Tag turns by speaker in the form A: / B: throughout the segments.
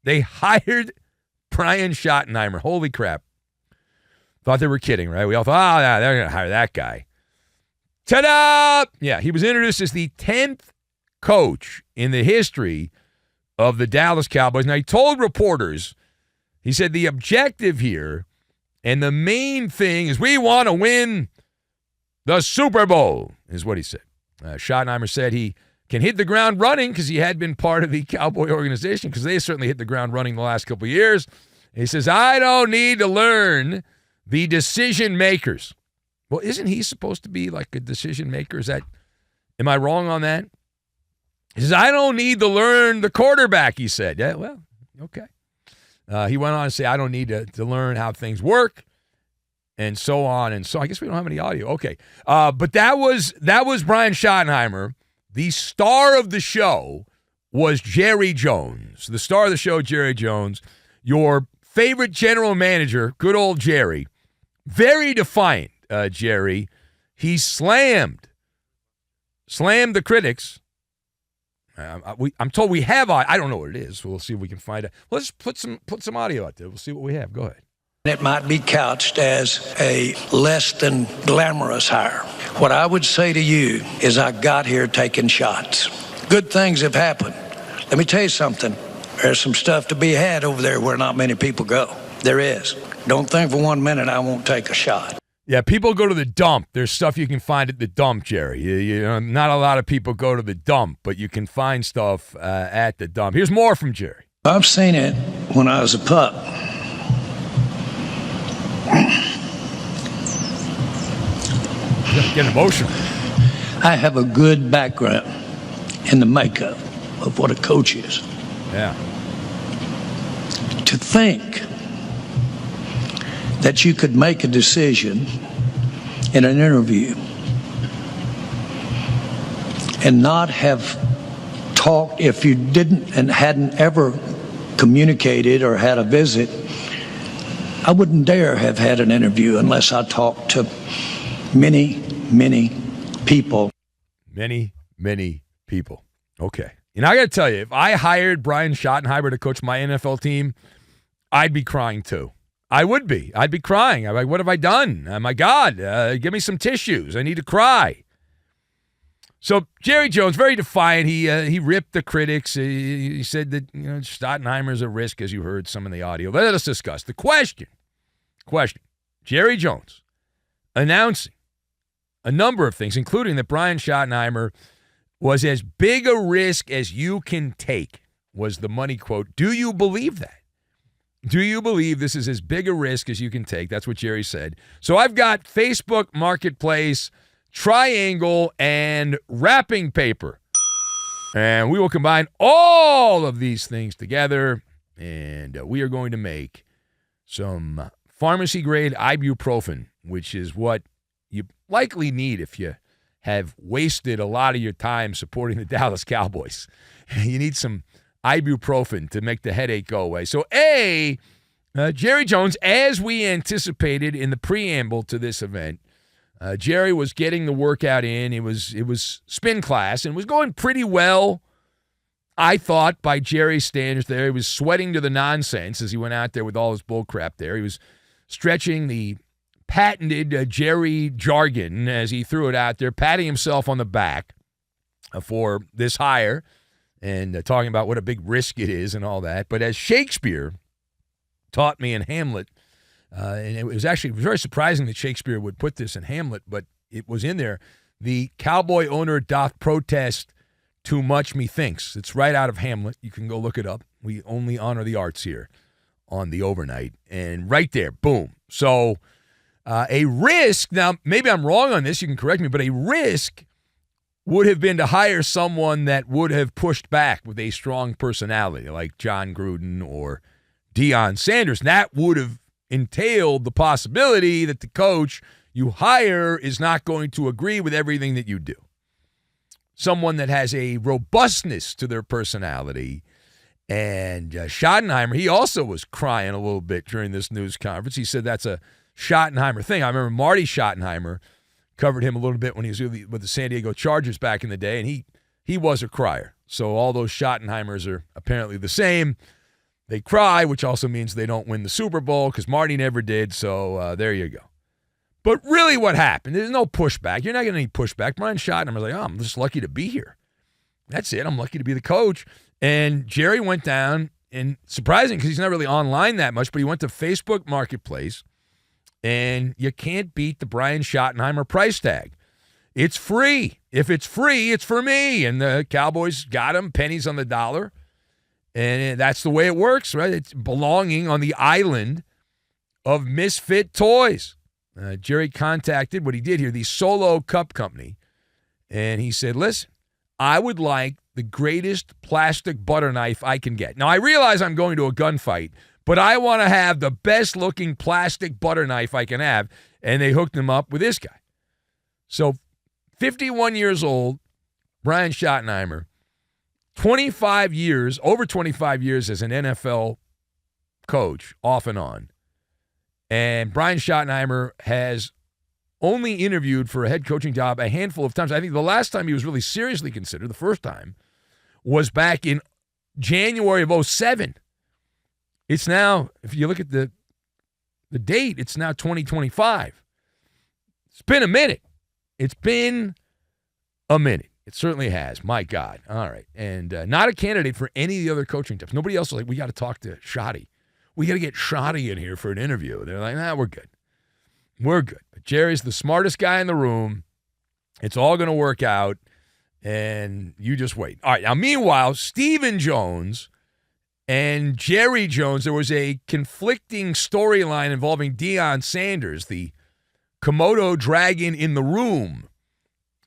A: They hired Brian Schottenheimer. Holy crap. Thought they were kidding, right? We all thought, yeah, they're going to hire that guy. Ta-da! Yeah, he was introduced as the 10th coach in the history of the Dallas Cowboys. Now, he told reporters, he said the objective here and the main thing is we want to win the Super Bowl, is what he said. Schottenheimer said he can hit the ground running because he had been part of the Cowboy organization, because they certainly hit the ground running the last couple of years. He says, I don't need to learn the decision makers. Well, isn't he supposed to be like a decision maker? Am I wrong on that? He says, I don't need to learn the quarterback, he said. Yeah, well, okay. He went on to say, I don't need to learn how things work, and so on and so. I guess we don't have any audio. Okay. But that was Brian Schottenheimer. The star of the show was Jerry Jones. The star of the show, Jerry Jones, your favorite general manager, good old Jerry. Very defiant, Jerry. He slammed the critics. I'm told we have. I don't know what it is. So we'll see if we can find it. Let's put some audio out there. We'll see what we have. Go ahead.
B: It might be couched as a less than glamorous hire. What I would say to you is I got here taking shots. Good things have happened. Let me tell you something. There's some stuff to be had over there where not many people go. There is. Don't think for 1 minute I won't take a shot.
A: Yeah, people go to the dump. There's stuff you can find at the dump, Jerry. You know, not a lot of people go to the dump, but you can find stuff at the dump. Here's more from Jerry.
B: I've seen it when I was a pup.
A: Get emotional.
B: I have a good background in the makeup of what a coach is.
A: Yeah.
B: To think that you could make a decision in an interview and not have talked, if you didn't and hadn't ever communicated or had a visit, I wouldn't dare have had an interview unless I talked to many, many people.
A: Many, many people. Okay. And I got to tell you, if I hired Brian Schottenheimer to coach my NFL team, I'd be crying too. I would be. I'd be crying. I'm like, what have I done? Oh, my God, give me some tissues. I need to cry. So Jerry Jones, very defiant. He ripped the critics. He said that Schottenheimer's a risk, as you heard some in the audio. Let us discuss the question. Jerry Jones announcing a number of things, including that Brian Schottenheimer was as big a risk as you can take, was the money quote. Do you believe that? Do you believe this is as big a risk as you can take? That's what Jerry said. So I've got Facebook Marketplace, triangle, and wrapping paper. And we will combine all of these things together, and we are going to make some pharmacy-grade ibuprofen, which is what you likely need if you have wasted a lot of your time supporting the Dallas Cowboys. You need some ibuprofen to make the headache go away. So, Jerry Jones, as we anticipated in the preamble to this event, Jerry was getting the workout in. It was spin class and was going pretty well, I thought, by Jerry's standards there. He was sweating to the nonsense as he went out there with all his bull crap there. He was stretching the patented Jerry jargon as he threw it out there, patting himself on the back for this hire and talking about what a big risk it is and all that. But as Shakespeare taught me in Hamlet, and it was actually very surprising that Shakespeare would put this in Hamlet, but it was in there, the cowboy owner doth protest too much, methinks. It's right out of Hamlet. You can go look it up. We only honor the arts here on the overnight. And right there, boom. So a risk, now maybe I'm wrong on this, you can correct me, but a risk would have been to hire someone that would have pushed back with a strong personality like John Gruden or Deion Sanders. And that would have entailed the possibility that the coach you hire is not going to agree with everything that you do. Someone that has a robustness to their personality. And Schottenheimer, he also was crying a little bit during this news conference. He said that's a Schottenheimer thing. I remember Marty Schottenheimer covered him a little bit when he was with the San Diego Chargers back in the day, and he was a crier. So all those Schottenheimers are apparently the same. they cry, which also means they don't win the Super Bowl because Marty never did. So there you go. But really what happened, there's no pushback. You're not getting any pushback. Brian Schottenheimer was like, I'm just lucky to be here. That's it. I'm lucky to be the coach. And Jerry went down, and surprising because he's not really online that much, but he went to Facebook Marketplace, and you can't beat the Brian Schottenheimer price tag. It's free. If it's free, it's for me. And the Cowboys got him, pennies on the dollar. And that's the way it works, right? It's belonging on the island of misfit toys. Jerry contacted what he did here, the Solo Cup Company, and he said, listen, I would like the greatest plastic butter knife I can get. Now, I realize I'm going to a gunfight, but I want to have the best-looking plastic butter knife I can have, and they hooked him up with this guy. So, 51 years old, Brian Schottenheimer, 25 years, over 25 years as an NFL coach, off and on. And Brian Schottenheimer has only interviewed for a head coaching job a handful of times. I think the last time he was really seriously considered, the first time, was back in January of 2007. It's now, if you look at the date, it's now 2025. It's been a minute. It's been a minute. It certainly has. My God. All right. And not a candidate for any of the other coaching jobs. Nobody else was like, we got to talk to Schotty. We got to get Schotty in here for an interview. They're like, we're good. We're good. But Jerry's the smartest guy in the room. It's all going to work out, and you just wait. All right. Now, meanwhile, Stephen Jones and Jerry Jones, there was a conflicting storyline involving Deion Sanders, the Komodo dragon in the room,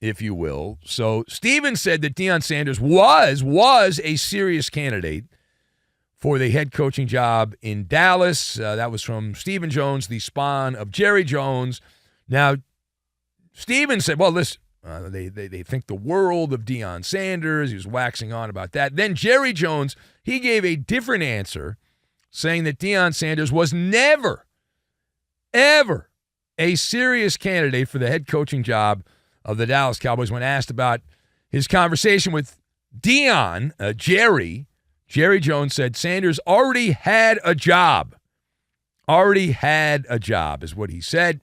A: if you will. So Stephen said that Deion Sanders was a serious candidate for the head coaching job in Dallas. That was from Stephen Jones, the spawn of Jerry Jones. Now, Stephen said, well, listen, they think the world of Deion Sanders. He was waxing on about that. Then Jerry Jones, he gave a different answer, saying that Deion Sanders was never, ever a serious candidate for the head coaching job of the Dallas Cowboys. When asked about his conversation with Deion, Jerry Jones said Sanders already had a job. Already had a job is what he said.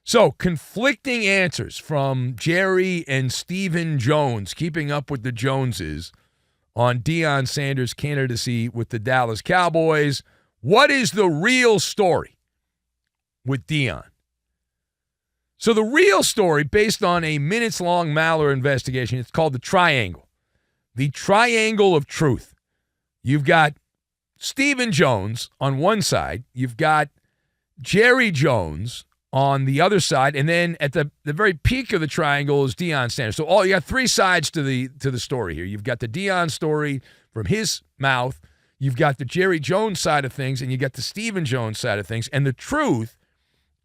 A: So, conflicting answers from Jerry and Stephen Jones, keeping up with the Joneses on Deion Sanders' candidacy with the Dallas Cowboys. What is the real story with Deion? So, the real story, based on a minutes-long MALLER investigation, it's called the Triangle. The Triangle of Truth. You've got Stephen Jones on one side. You've got Jerry Jones on the other side. And then at the very peak of the triangle is Deion Sanders. So you got three sides to the story here. You've got the Deion story from his mouth. You've got the Jerry Jones side of things. And you got the Stephen Jones side of things. And the truth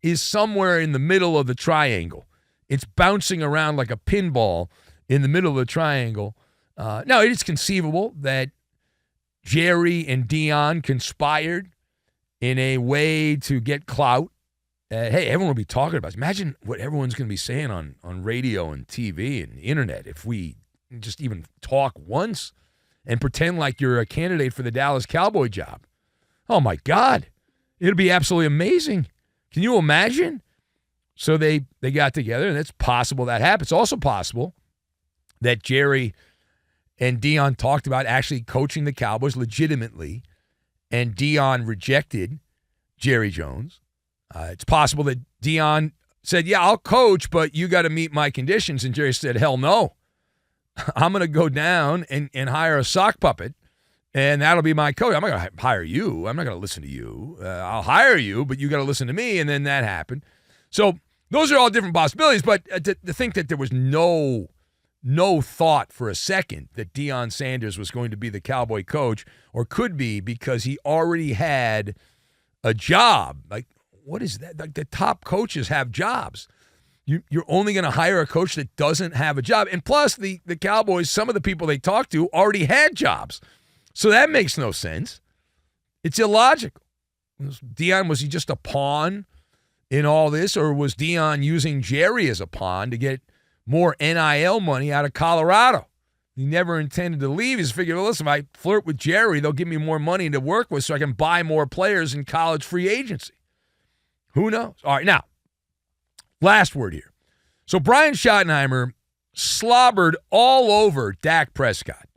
A: is somewhere in the middle of the triangle. It's bouncing around like a pinball in the middle of the triangle. Now, it is conceivable that Jerry and Deion conspired in a way to get clout. Hey, everyone will be talking about it. Imagine what everyone's going to be saying on radio and TV and the internet if we just even talk once and pretend like you're a candidate for the Dallas Cowboy job. Oh, my God. It'll be absolutely amazing. Can you imagine? So they got together, and it's possible that happened. It's also possible that Jerry and Deion talked about actually coaching the Cowboys legitimately, and Deion rejected Jerry Jones. It's possible that Deion said, yeah, I'll coach, but you got to meet my conditions. And Jerry said, hell no. I'm going to go down and hire a sock puppet, and that'll be my coach. I'm not going to hire you. I'm not going to listen to you. I'll hire you, but you got to listen to me. And then that happened. So those are all different possibilities, but to think that there was no thought for a second that Deion Sanders was going to be the Cowboy coach, or could be, because he already had a job. Like, what is that? Like, the top coaches have jobs. You're only going to hire a coach that doesn't have a job. And plus, the Cowboys, some of the people they talked to already had jobs. So that makes no sense. It's illogical. Deion, was he just a pawn in all this, or was Deion using Jerry as a pawn to get more NIL money out of Colorado? He never intended to leave. He's figured, well, listen, if I flirt with Jerry, they'll give me more money to work with so I can buy more players in college free agency. Who knows? All right, now, last word here. So Brian Schottenheimer slobbered all over Dak Prescott.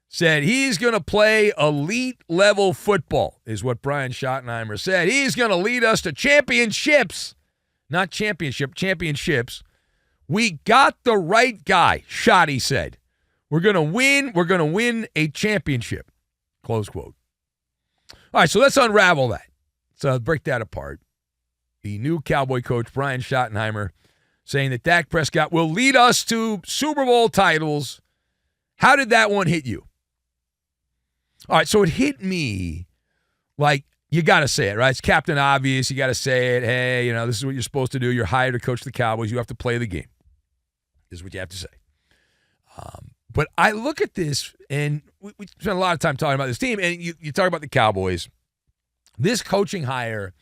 A: Said he's going to play elite-level football, is what Brian Schottenheimer said. He's going to lead us to championships. Not championship, championships. We got the right guy, Schotty said. We're going to win. We're going to win a championship. Close quote. All right, so let's unravel that. So break that apart. The new Cowboy coach, Brian Schottenheimer, saying that Dak Prescott will lead us to Super Bowl titles. How did that one hit you? All right, so it hit me like you got to say it, right? It's Captain Obvious. You got to say it. Hey, this is what you're supposed to do. You're hired to coach the Cowboys. You have to play the game. This is what you have to say. But I look at this, and we spent a lot of time talking about this team, and you talk about the Cowboys. This coaching hire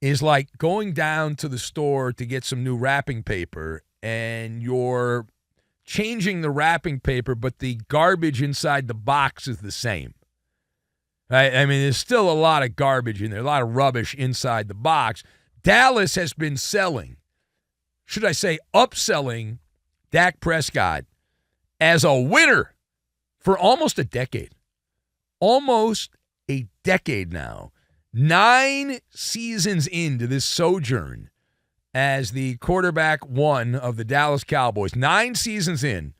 A: is like going down to the store to get some new wrapping paper, and you're changing the wrapping paper, but the garbage inside the box is the same. Right? I mean, there's still a lot of garbage in there, a lot of rubbish inside the box. Dallas has been selling, should I say upselling, Dak Prescott as a winner for almost a decade. Almost a decade now. 9 seasons into this sojourn as the quarterback one of the Dallas Cowboys. 9 seasons in,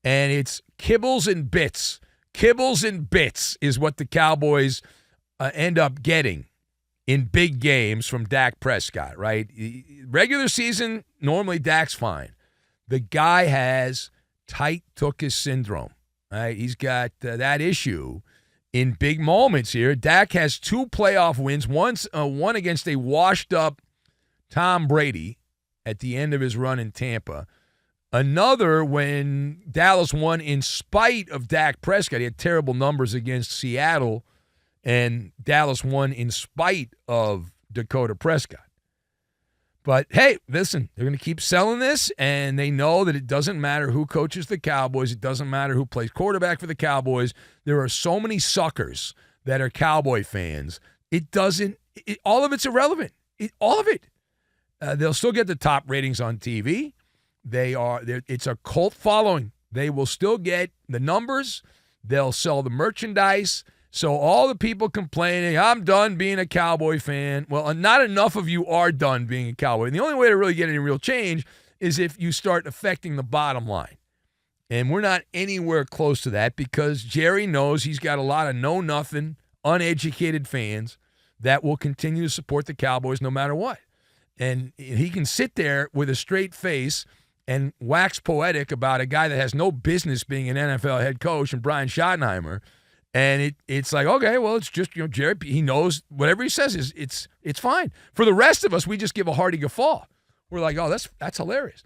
A: and it's kibbles and bits. Kibbles and bits is what the Cowboys end up getting in big games from Dak Prescott, right? Regular season, normally Dak's fine. The guy has tight tuchus syndrome, right? He's got that issue in big moments here. Dak has 2 playoff wins, one against a washed-up Tom Brady at the end of his run in Tampa. Another when Dallas won in spite of Dak Prescott. He had terrible numbers against Seattle, and Dallas won in spite of Dakota Prescott. But, hey, listen, they're going to keep selling this, and they know that it doesn't matter who coaches the Cowboys. It doesn't matter who plays quarterback for the Cowboys. There are so many suckers that are Cowboy fans. All of it's irrelevant. All of it. They'll still get the top ratings on TV. It's a cult following. They will still get the numbers. They'll sell the merchandise. So all the people complaining, I'm done being a Cowboy fan. Well, not enough of you are done being a Cowboy. And the only way to really get any real change is if you start affecting the bottom line. And we're not anywhere close to that because Jerry knows he's got a lot of know-nothing, uneducated fans that will continue to support the Cowboys no matter what. And he can sit there with a straight face and wax poetic about a guy that has no business being an NFL head coach and Brian Schottenheimer. And it's like, okay, well, it's just, Jerry, he knows whatever he says it's fine. For the rest of us, we just give a hearty guffaw. We're like, oh, that's hilarious.